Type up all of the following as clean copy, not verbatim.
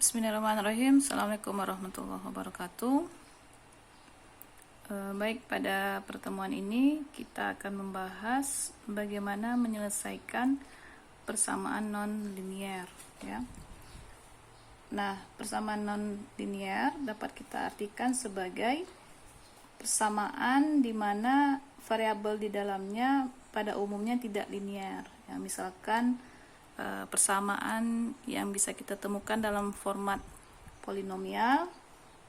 Bismillahirrahmanirrahim. Assalamualaikum warahmatullahi wabarakatuh. Baik, pada pertemuan ini kita akan membahas bagaimana menyelesaikan persamaan non-linier, ya. Nah, persamaan non-linier dapat kita artikan sebagai persamaan di mana variabel di dalamnya pada umumnya tidak linier. Ya, misalkan persamaan yang bisa kita temukan dalam format polinomial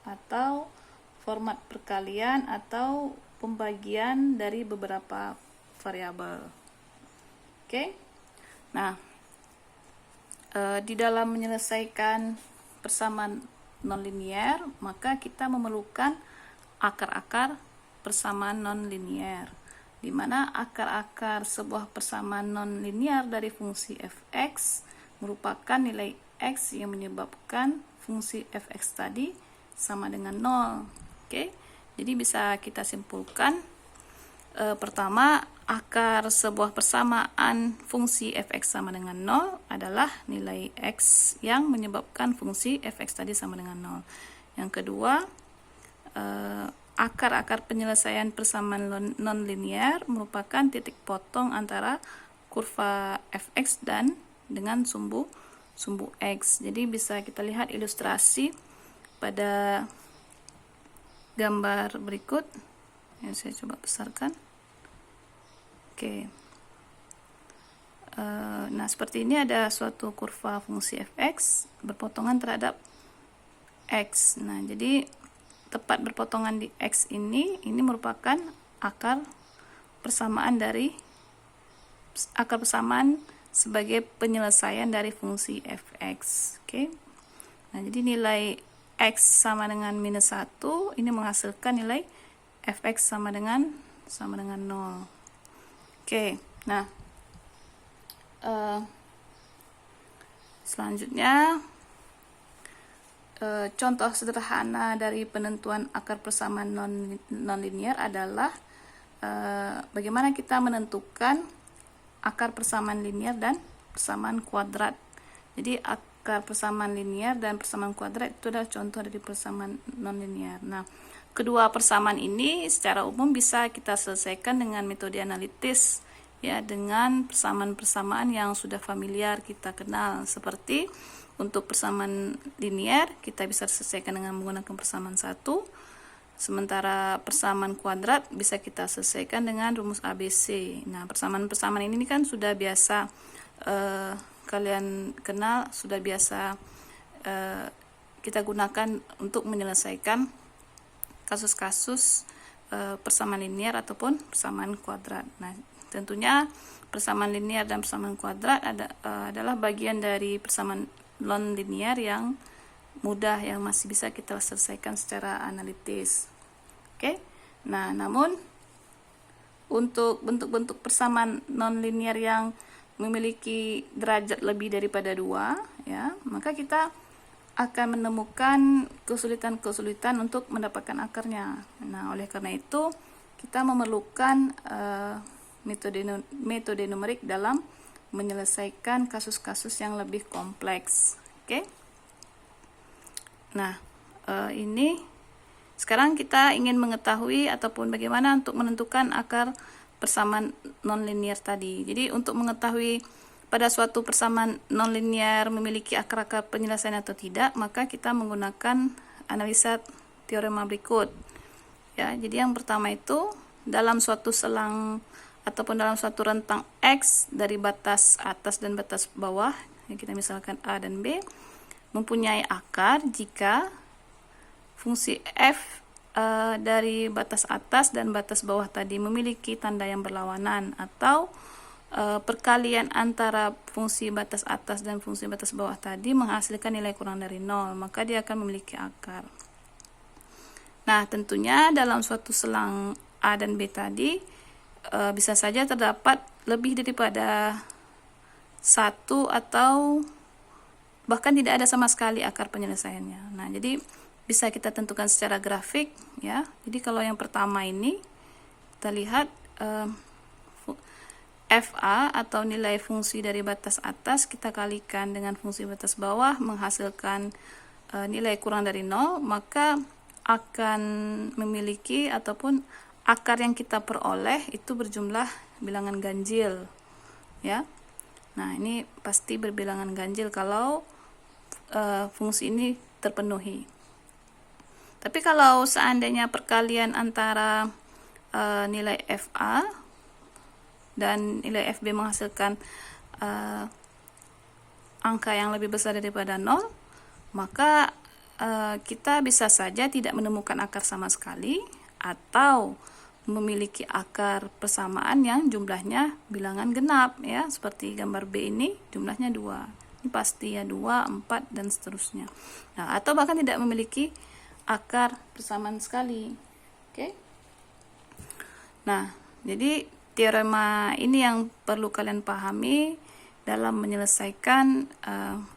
atau format perkalian atau pembagian dari beberapa variabel. Oke. Nah, di dalam menyelesaikan persamaan nonlinier, maka kita memerlukan akar-akar persamaan nonlinier, di mana akar-akar sebuah persamaan nonlinier dari fungsi fx merupakan nilai x yang menyebabkan fungsi fx tadi sama dengan 0. Oke, jadi bisa kita simpulkan, pertama, akar sebuah persamaan fungsi fx sama dengan 0 adalah nilai x yang menyebabkan fungsi fx tadi sama dengan 0. Yang kedua, akar-akar penyelesaian persamaan nonlinier merupakan titik potong antara kurva fx dan dengan sumbu x. Jadi bisa kita lihat ilustrasi pada gambar berikut. Ya, saya coba besarkan. Oke. Nah, seperti ini ada suatu kurva fungsi fx berpotongan terhadap x. Nah, jadi tepat berpotongan di x ini merupakan akar persamaan sebagai penyelesaian dari fungsi fx. Oke. Nah, jadi nilai x sama dengan minus 1 ini menghasilkan nilai fx sama dengan 0. Oke. Nah, selanjutnya contoh sederhana dari penentuan akar persamaan nonlinier adalah bagaimana kita menentukan akar persamaan linier dan persamaan kuadrat. Jadi akar persamaan linier dan persamaan kuadrat itu adalah contoh dari persamaan nonlinier. Nah, kedua persamaan ini secara umum bisa kita selesaikan dengan metode analitis, ya, dengan persamaan-persamaan yang sudah familiar kita kenal. Seperti untuk persamaan linier kita bisa selesaikan dengan menggunakan persamaan 1, sementara persamaan kuadrat bisa kita selesaikan dengan rumus ABC. Nah, persamaan-persamaan ini kan sudah biasa kalian kenal, sudah biasa kita gunakan untuk menyelesaikan kasus-kasus persamaan linier ataupun persamaan kuadrat. Nah, tentunya persamaan linier dan persamaan kuadrat adalah bagian dari persamaan non-linier yang mudah, yang masih bisa kita selesaikan secara analitis. Oke. Nah, namun untuk bentuk-bentuk persamaan non-linier yang memiliki derajat lebih daripada 2, ya, maka kita akan menemukan kesulitan-kesulitan untuk mendapatkan akarnya. Nah, oleh karena itu kita memerlukan metode numerik dalam menyelesaikan kasus-kasus yang lebih kompleks. Oke. Nah, ini sekarang kita ingin mengetahui ataupun bagaimana untuk menentukan akar persamaan nonlinier tadi. Jadi untuk mengetahui pada suatu persamaan nonlinier memiliki akar-akar penyelesaian atau tidak, maka kita menggunakan analisa teorema berikut. Ya, jadi yang pertama itu dalam suatu selang ataupun dalam suatu rentang X dari batas atas dan batas bawah, yang kita misalkan A dan B, mempunyai akar jika fungsi f dari batas atas dan batas bawah tadi memiliki tanda yang berlawanan, atau perkalian antara fungsi batas atas dan fungsi batas bawah tadi menghasilkan nilai kurang dari 0, maka dia akan memiliki akar. Nah, tentunya dalam suatu selang A dan B tadi bisa saja terdapat lebih daripada 1 atau bahkan tidak ada sama sekali akar penyelesaiannya. Nah, jadi bisa kita tentukan secara grafik, ya. Jadi kalau yang pertama ini kita lihat FA atau nilai fungsi dari batas atas kita kalikan dengan fungsi batas bawah menghasilkan nilai kurang dari 0, maka akan memiliki ataupun akar yang kita peroleh itu berjumlah bilangan ganjil, ya. Nah, ini pasti berbilangan ganjil kalau fungsi ini terpenuhi. Tapi kalau seandainya perkalian antara nilai FA dan nilai FB menghasilkan angka yang lebih besar daripada 0, maka kita bisa saja tidak menemukan akar sama sekali atau memiliki akar persamaan yang jumlahnya bilangan genap, ya, seperti gambar B ini jumlahnya 2. Ini pasti ya 2, 4 dan seterusnya. Nah, atau bahkan tidak memiliki akar persamaan sekali. Oke. Nah, jadi teorema ini yang perlu kalian pahami dalam menyelesaikan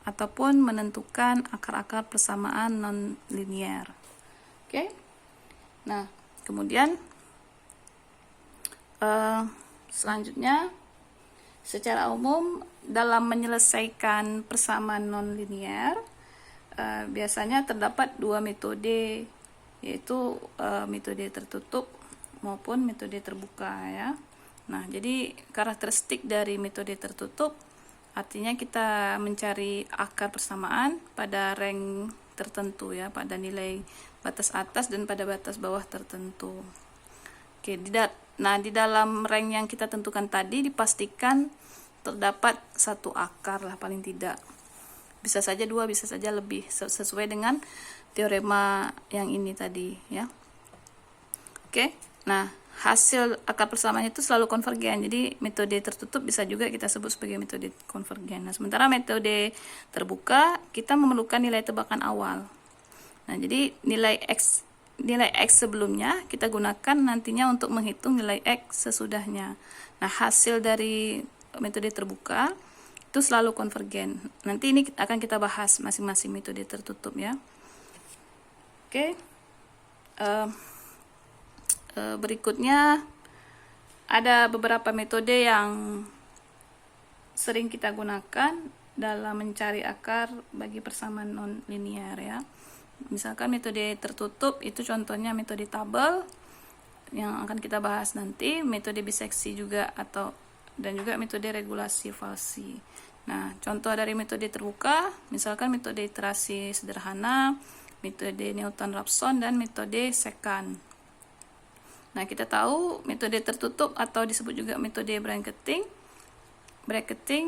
ataupun menentukan akar-akar persamaan non-linear. Oke. Nah, kemudian selanjutnya, secara umum dalam menyelesaikan persamaan non-linear biasanya terdapat dua metode, yaitu metode tertutup maupun metode terbuka, ya. Nah, jadi karakteristik dari metode tertutup artinya kita mencari akar persamaan pada rank tertentu, ya, pada nilai batas atas dan pada batas bawah tertentu. Oke, di dalam rank yang kita tentukan tadi dipastikan terdapat satu akar lah paling tidak. Bisa saja 2, bisa saja lebih, sesuai dengan teorema yang ini tadi, ya. Oke. Nah, hasil akar persamaan itu selalu konvergen. Jadi metode tertutup bisa juga kita sebut sebagai metode konvergen. Nah, sementara metode terbuka kita memerlukan nilai tebakan awal. Nah, jadi nilai X sebelumnya kita gunakan nantinya untuk menghitung nilai X sesudahnya. Nah, hasil dari metode terbuka itu selalu konvergen. Nanti ini akan kita bahas masing-masing metode tertutup, ya. Oke. Berikutnya ada beberapa metode yang sering kita gunakan dalam mencari akar bagi persamaan non-linear, ya. Misalkan metode tertutup itu contohnya metode tabel yang akan kita bahas nanti, metode biseksi juga dan juga metode regulasi falsi. Nah, contoh dari metode terbuka misalkan metode iterasi sederhana, metode Newton-Raphson dan metode secant. Nah, kita tahu metode tertutup atau disebut juga metode bracketing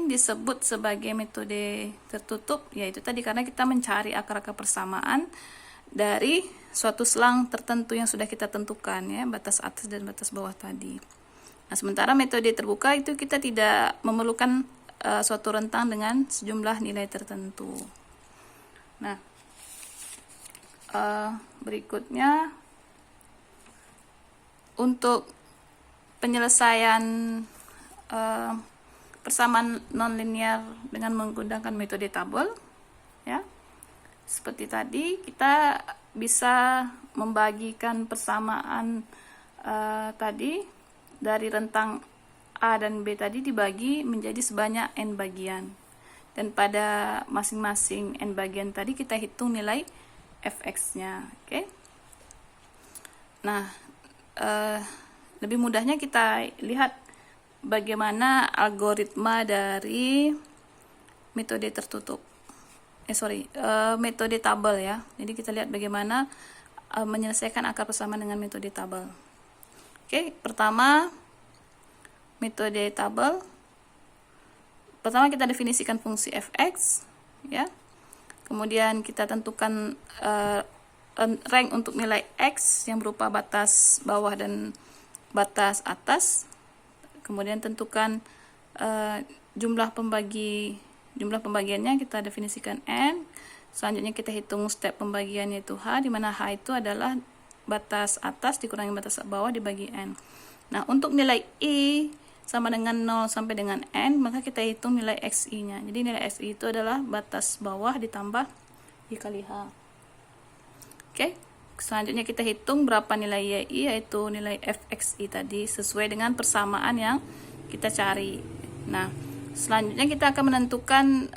disebut sebagai metode tertutup, yaitu tadi karena kita mencari akar-akar persamaan dari suatu selang tertentu yang sudah kita tentukan, ya, batas atas dan batas bawah tadi. Nah, sementara metode terbuka itu kita tidak memerlukan suatu rentang dengan sejumlah nilai tertentu. Nah, berikutnya untuk penyelesaian persamaan nonlinear dengan menggunakan metode tabel, ya. Seperti tadi kita bisa membagikan persamaan tadi dari rentang A dan B tadi dibagi menjadi sebanyak n bagian. Dan pada masing-masing n bagian tadi kita hitung nilai fx-nya, oke? Nah, lebih mudahnya kita lihat bagaimana algoritma dari metode tertutup. Metode tabel, ya. Jadi kita lihat bagaimana menyelesaikan akar persamaan dengan metode tabel. Oke, pertama metode tabel. Pertama kita definisikan fungsi fx, ya. Kemudian kita tentukan rank untuk nilai x yang berupa batas bawah dan batas atas. Kemudian tentukan jumlah pembagiannya, kita definisikan n. Selanjutnya kita hitung step pembagian, yaitu h, di mana h itu adalah batas atas dikurangi batas bawah dibagi n. Nah, untuk nilai i sama dengan 0 sampai dengan n, maka kita hitung nilai xi-nya. Jadi nilai xi itu adalah batas bawah ditambah i kali h. Oke, selanjutnya kita hitung berapa nilai yi, yaitu nilai fxi tadi sesuai dengan persamaan yang kita cari. Nah, Selanjutnya kita akan menentukan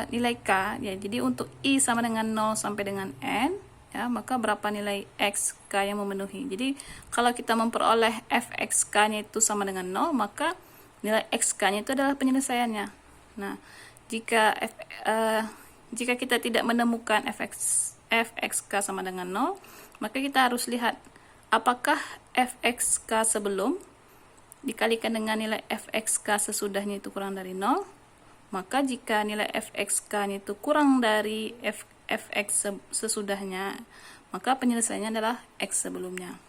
nilai K ya. Jadi untuk I sama dengan 0 sampai dengan N ya, maka berapa nilai X K yang memenuhi. Jadi kalau kita memperoleh fx K nya itu sama dengan 0, maka nilai X K nya itu adalah penyelesaiannya. Nah, jika kita tidak menemukan fx K sama dengan 0, maka kita harus lihat apakah fx K sebelum dikalikan dengan nilai fxk sesudahnya itu kurang dari 0, maka jika nilai fxk itu kurang dari fx sesudahnya, maka penyelesaiannya adalah x sebelumnya.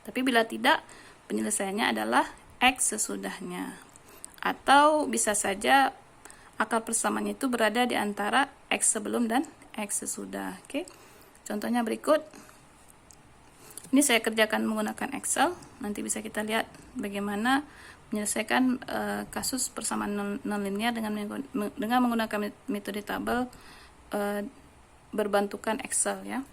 Tapi bila tidak, penyelesaiannya adalah x sesudahnya. Atau bisa saja akar persamaannya itu berada di antara x sebelum dan x sesudah. Oke. Contohnya berikut. Ini saya kerjakan menggunakan Excel. Nanti bisa kita lihat bagaimana menyelesaikan kasus persamaan nonlinear dengan menggunakan metode tabel berbantukan Excel ya.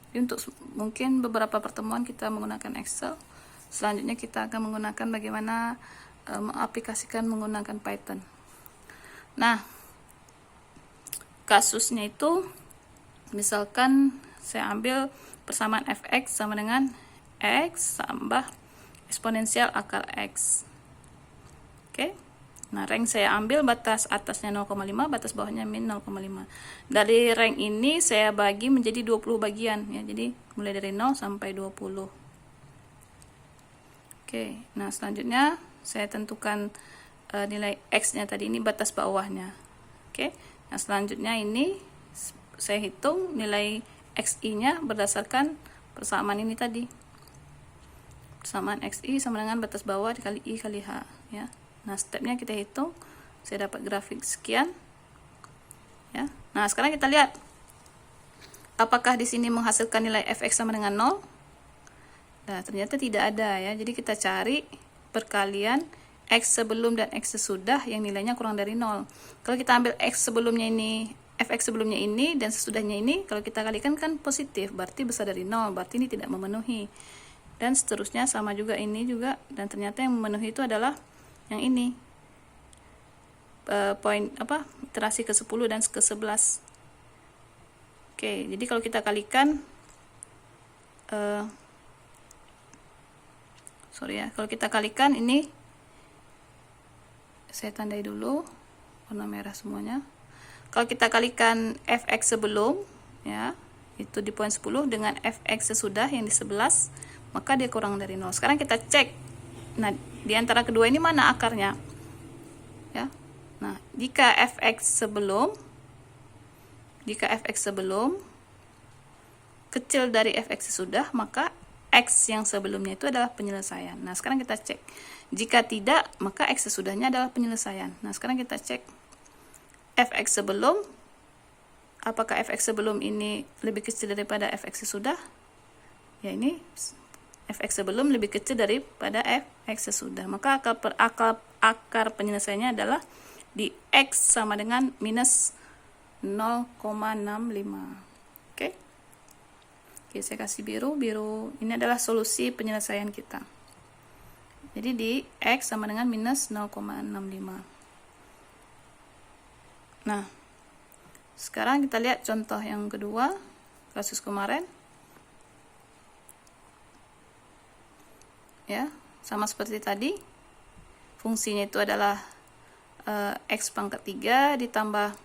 Jadi untuk mungkin beberapa pertemuan kita menggunakan Excel. Selanjutnya kita akan menggunakan bagaimana mengaplikasikan menggunakan Python. Nah, kasusnya itu misalkan saya ambil persamaan fx sama dengan x tambah eksponensial akar x. Oke. Nah, rank saya ambil batas atasnya 0,5, batas bawahnya min 0,5. Dari rank ini saya bagi menjadi 20 bagian ya. Jadi mulai dari 0 sampai 20. Oke. Nah, selanjutnya saya tentukan nilai x-nya tadi, ini batas bawahnya. Oke. Nah, selanjutnya ini saya hitung nilai xi-nya berdasarkan persamaan ini tadi. Persamaan xi sama dengan batas bawah dikali i kali h ya. Nah, stepnya kita hitung, saya dapat grafik sekian ya. Nah, sekarang kita lihat apakah di sini menghasilkan nilai fx sama dengan 0. Nah, ternyata tidak ada ya. Jadi kita cari perkalian x sebelum dan x sesudah yang nilainya kurang dari 0. Kalau kita ambil x sebelumnya ini, fx sebelumnya ini dan sesudahnya ini, kalau kita kalikan kan positif, berarti besar dari 0, berarti ini tidak memenuhi. Dan seterusnya sama juga ini juga, dan ternyata yang memenuhi itu adalah yang ini. Poin iterasi ke-10 dan ke-11. Oke, jadi kalau kita kalikan kalau kita kalikan ini, saya tandai dulu warna merah semuanya. Kalau kita kalikan fx sebelum ya, itu di poin 10 dengan fx sesudah yang di 11, maka dia kurang dari 0. Sekarang kita cek. Nah, di antara kedua ini mana akarnya? Ya. Nah, jika fx sebelum kecil dari fx sesudah, maka x yang sebelumnya itu adalah penyelesaian. Nah, sekarang kita cek. Jika tidak, maka x sesudahnya adalah penyelesaian. Nah, sekarang kita cek fx sebelum, apakah fx sebelum ini lebih kecil daripada fx sesudah? Ya, ini fx sebelum lebih kecil daripada fx sesudah. Maka akar penyelesaiannya adalah di x sama dengan minus 0,65. Oke. Oke, saya kasih biru. Ini adalah solusi penyelesaian kita. Jadi di x sama dengan minus 0,65. Nah, sekarang kita lihat contoh yang kedua, kasus kemarin. Ya, sama seperti tadi. Fungsinya itu adalah x pangkat 3 ditambah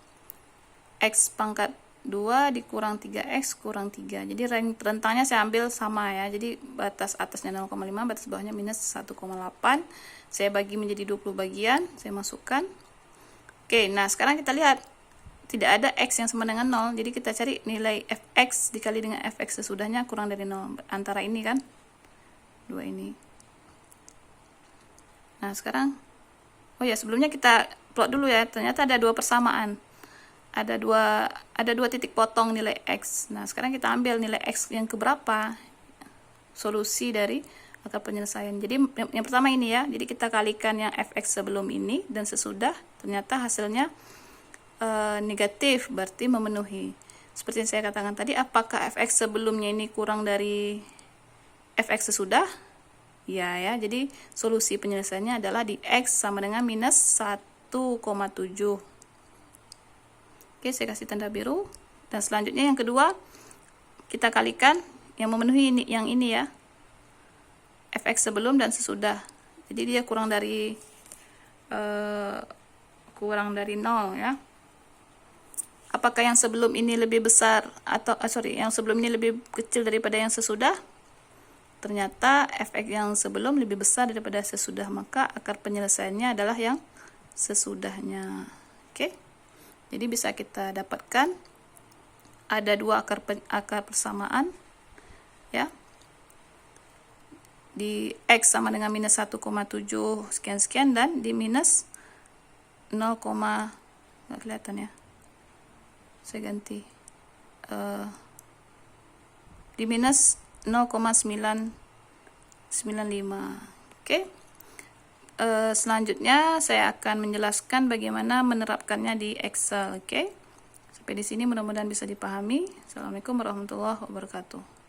x pangkat 2 dikurang 3x kurang 3. Jadi range rentangnya saya ambil sama ya. Jadi batas atasnya 0,5, batas bawahnya minus 1,8. Saya bagi menjadi 20 bagian, saya masukkan. Oke, nah sekarang kita lihat tidak ada x yang sama dengan 0. Jadi kita cari nilai fx dikali dengan fx sesudahnya kurang dari 0. Antara ini kan, dua ini. Nah, sekarang sebelumnya kita plot dulu ya. Ternyata ada dua persamaan. Ada dua titik potong nilai x. Nah, sekarang kita ambil nilai x yang keberapa? Solusi dari akar penyelesaian. Jadi yang pertama ini ya. Jadi kita kalikan yang fx sebelum ini dan sesudah. Ternyata hasilnya negatif, berarti memenuhi. Seperti yang saya katakan tadi, apakah fx sebelumnya ini kurang dari fx sesudah? Ya, jadi solusi penyelesaiannya adalah di x sama dengan minus 1,8. 1,7. Oke, saya kasih tanda biru. Dan selanjutnya yang kedua, kita kalikan yang memenuhi ini, yang ini ya, fx sebelum dan sesudah. Jadi dia kurang dari 0 ya. Apakah yang sebelum ini lebih besar atau yang sebelum ini lebih kecil daripada yang sesudah? Ternyata fx yang sebelum lebih besar daripada sesudah, maka akar penyelesaiannya adalah yang sesudahnya. Oke. Jadi bisa kita dapatkan ada dua akar persamaan ya. Di x sama dengan minus 1,7 sekian-sekian dan di minus 0, nggak kelihatan ya. Saya ganti. Di minus 0,995. Oke. Selanjutnya saya akan menjelaskan bagaimana menerapkannya di Excel. Oke. Sampai di sini mudah-mudahan bisa dipahami. Assalamualaikum warahmatullahi wabarakatuh.